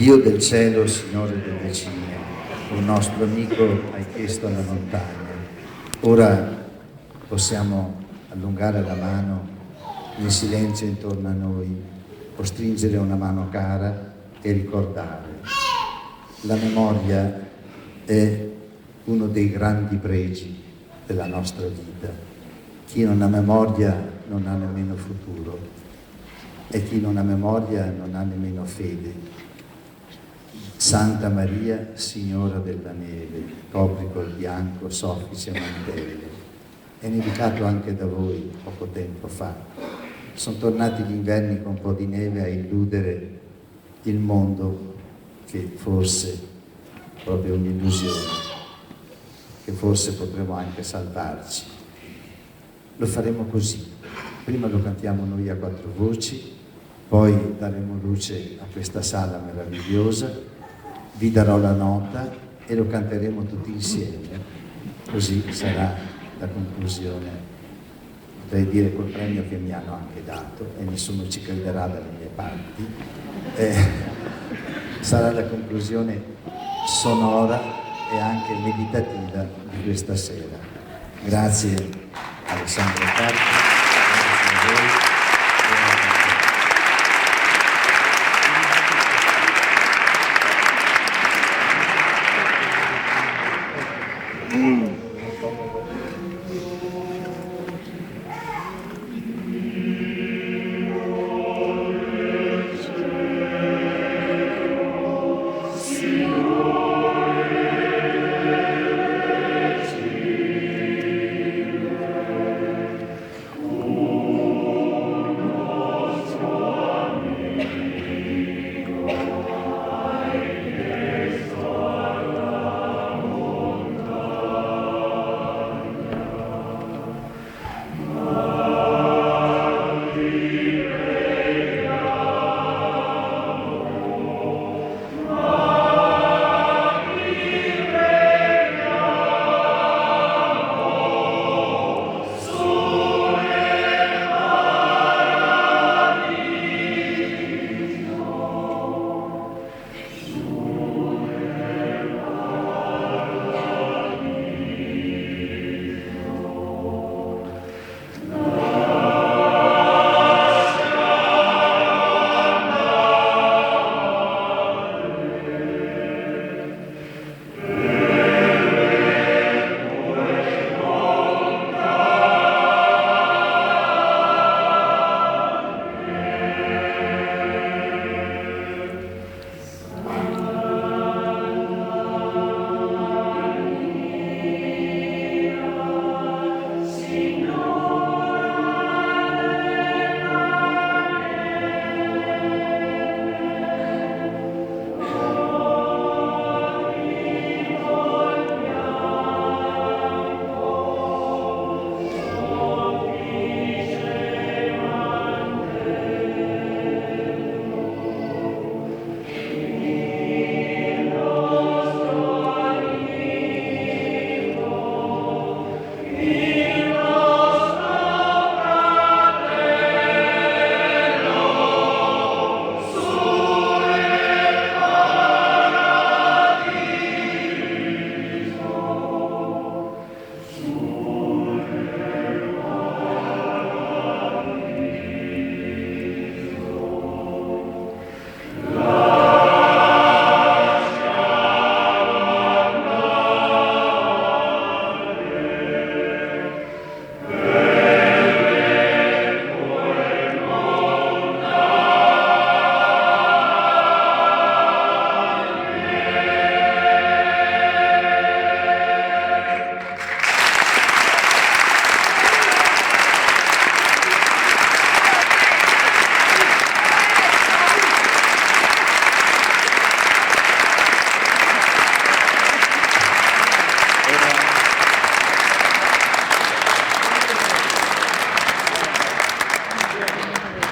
Dio del cielo, Signore delle cime, un nostro amico hai chiesto alla montagna. Ora possiamo allungare la mano in silenzio intorno a noi, o stringere una mano cara e ricordare. La memoria è uno dei grandi pregi della nostra vita. Chi non ha memoria non ha nemmeno futuro e chi non ha memoria non ha nemmeno fede. Santa Maria, Signora della neve, copri col bianco soffice mantelle. È nevicato anche da voi poco tempo fa. Sono tornati gli inverni con un po' di neve a illudere il mondo, che forse è proprio un'illusione, che forse potremo anche salvarci. Lo faremo così. Prima lo cantiamo noi a quattro voci, poi daremo luce a questa sala meravigliosa. Vi darò la nota e lo canteremo tutti insieme, così sarà la conclusione, potrei dire col premio che mi hanno anche dato e nessuno ci crederà dalle mie parti, sarà la conclusione sonora e anche meditativa di questa sera. Grazie Alessandro Carpi, grazie a voi.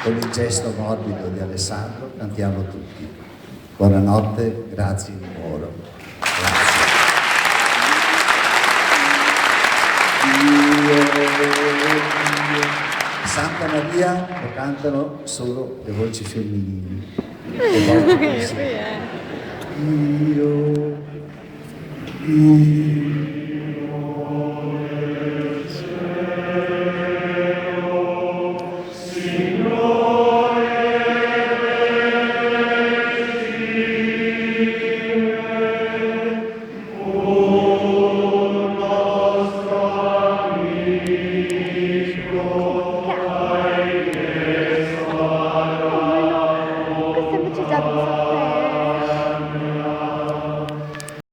Con il gesto morbido di Alessandro cantiamo tutti. Buonanotte, grazie di cuore. Santa Maria lo cantano solo le voci femminili. Dio,